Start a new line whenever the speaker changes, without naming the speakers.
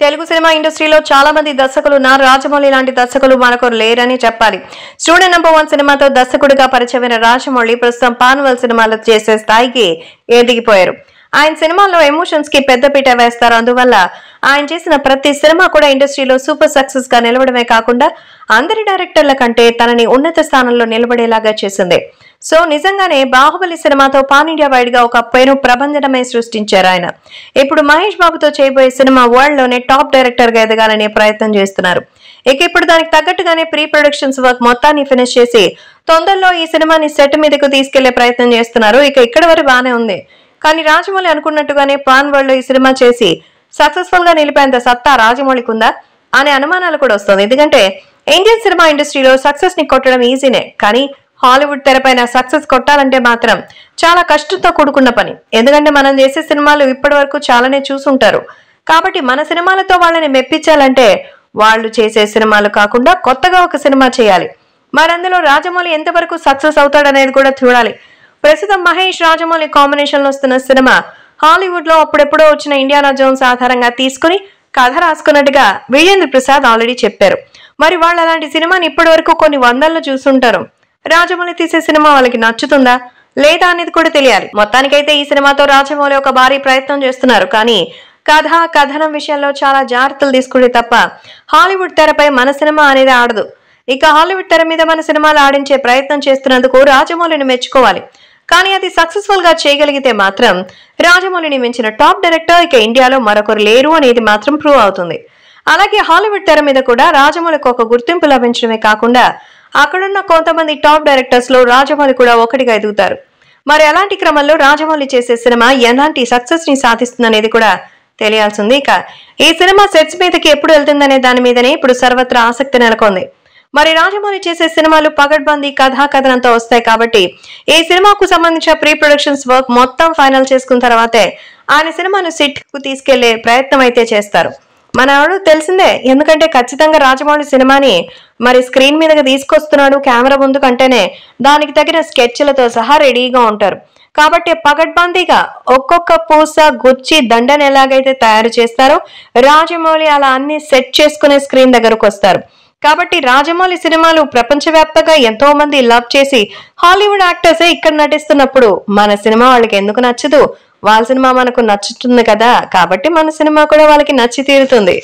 Telugu cinema ఇండస్ట్రీలో చాలా మంది దర్శకులు ఉన్నారు. రాజమౌళి లాంటి దర్శకులు మరొకరు లేరని చెప్పాలి. స్టూడెంట్ నంబర్ 1 సినిమాతో దర్శకుడిగా పరిచయమైన రాజమౌళి ప్రస్తుతం పాన్వల్ సినిమాలు చేసే స్థాయికి ఎదిగిపోయారు. ఆయన సినిమాల్లో ఎమోషన్స్ కి పెద్దపీట వేస్తారు. అందువల్ల ఆయన చేసిన ప్రతి సినిమా కూడా ఇండస్ట్రీలో సూపర్ సక్సెస్ గా నిలవడమే కాకుండా అందరి డైరెక్టర్ల కంటే తనని ఉన్నత స్థానంలో నిలబడేలాగా చేసింది. సో నిజంగానే బాహుబలి సినిమాతో పాన్ ఇండియా వైడ్ గా ఒక పేరు ప్రబంధనమే సృష్టించారు ఆయన. ఇప్పుడు మహేష్ బాబుతో చేయబోయే సినిమా వరల్డ్ లోనే టాప్ డైరెక్టర్ గా ఎదగాలనే ప్రయత్నం చేస్తున్నారు. ఇప్పుడు దానికి తగ్గట్టుగానే ప్రీ ప్రొడక్షన్స్ వర్క్ మొత్తాన్ని ఫినిష్ చేసి తొందరలో ఈ సినిమాని సెట్ మీదకు తీసుకెళ్లే ప్రయత్నం చేస్తున్నారు. ఇక్కడ వరకు బానే ఉంది. కానీ రాజమౌళి అనుకున్నట్టుగానే పాన్ వరల్డ్ లో ఈ సినిమా చేసి సక్సెస్ఫుల్ గా నిలిపేంత సత్తా రాజమౌళికి ఉందా అనే అనుమానాలు కూడా వస్తుంది. ఎందుకంటే ఇండియన్ సినిమా ఇండస్ట్రీలో సక్సెస్ ని కొట్టడం ఈజీనే, కానీ హాలీవుడ్ తెరపైన సక్సెస్ కొట్టాలంటే మాత్రం చాలా కష్టంతో కూడుకున్న పని. ఎందుకంటే మనం చేసే సినిమాలు ఇప్పటి వరకు చాలానే చూసుంటారు. కాబట్టి మన సినిమాలతో వాళ్ళని మెప్పించాలంటే వాళ్ళు చేసే సినిమాలు కాకుండా కొత్తగా ఒక సినిమా చేయాలి. మరి అందులో రాజమౌళి ఎంతవరకు సక్సెస్ అవుతాడనేది కూడా చూడాలి. ప్రస్తుతం మహేష్ రాజమౌళి కాంబినేషన్ లో వస్తున్న సినిమా హాలీవుడ్ లో అప్పుడెప్పుడో వచ్చిన ఇండియానా జోన్స్ ఆధారంగా తీసుకుని కథ రాసుకున్నట్టుగా వీరేంద్ర ప్రసాద్ ఆల్రెడీ చెప్పారు. మరి వాళ్ళు అలాంటి సినిమాని ఇప్పటి వరకు కొన్ని వందల్లో చూసుంటారు. రాజమౌళి తీసే సినిమా వాళ్ళకి నచ్చుతుందా లేదా అనేది కూడా తెలియాలి. మొత్తానికైతే ఈ సినిమాతో రాజమౌళి ఒక భారీ ప్రయత్నం చేస్తున్నారు. కానీ కథనం విషయంలో చాలా జాగ్రత్తలు తీసుకుంటే తప్ప హాలీవుడ్ తెరపై మన సినిమా అనేది ఆడదు. హాలీవుడ్ తెర మీద మన సినిమాలు ఆడించే ప్రయత్నం చేస్తున్నందుకు రాజమౌళిని మెచ్చుకోవాలి. కానీ అది సక్సెస్ఫుల్ గా చేయగలిగితే మాత్రం రాజమౌళిని మించిన టాప్ డైరెక్టర్ ఇండియాలో మరొకరు లేరు అనేది మాత్రం ప్రూవ్ అవుతుంది. అలాగే హాలీవుడ్ తెర మీద కూడా రాజమౌళికి ఒక గుర్తింపు లభించడమే కాకుండా అక్కడున్న కొంతమంది టాప్ డైరెక్టర్స్ లో రాజమౌళి కూడా ఒకటిగా ఎదుగుతారు. మరి అలాంటి క్రమంలో రాజమౌళి చేసే సినిమా ఎలాంటి సక్సెస్ ని సాధిస్తుందనేది కూడా తెలియాల్సింది. ఈ సినిమా సెట్స్ మీదకి ఎప్పుడు వెళ్తుందనే దాని మీదనే ఇప్పుడు సర్వత్రా ఆసక్తి నెలకొంది. మరి రాజమౌళి చేసే సినిమాలు పగడ్బందీ కథనంతో వస్తాయి కాబట్టి ఈ సినిమాకు సంబంధించిన ప్రీ ప్రొడక్షన్స్ వర్క్ మొత్తం ఫైనల్ చేసుకున్న తర్వాతే ఆయన సినిమాను సెట్ కు తీసుకెళ్లే ప్రయత్నం అయితే చేస్తారు. మనవాడు తెలిసిందే, ఎందుకంటే ఖచ్చితంగా రాజమౌళి సినిమాని మరి స్క్రీన్ మీదకి తీసుకొస్తున్నాడు కెమెరా ముందు కంటేనే దానికి తగిన స్కెచ్లతో సహా రెడీగా ఉంటారు. కాబట్టి పగడ్బందీగా ఒక్కొక్క పూస గుచ్చి దండను ఎలాగైతే తయారు చేస్తారో రాజమౌళి అలా అన్ని సెట్ చేసుకునే స్క్రీన్ దగ్గరకు వస్తారు. కాబట్టి రాజమౌళి సినిమాలు ప్రపంచవ్యాప్తంగా ఎంతో మంది లవ్ చేసి హాలీవుడ్ యాక్టర్సే ఇక్కడ నటిస్తున్నప్పుడు మన సినిమా వాళ్ళకి ఎందుకు నచ్చదు? వాళ్ళ సినిమా మనకు నచ్చుతుంది కదా, కాబట్టి మన సినిమా కూడా వాళ్ళకి నచ్చి తీరుతుంది.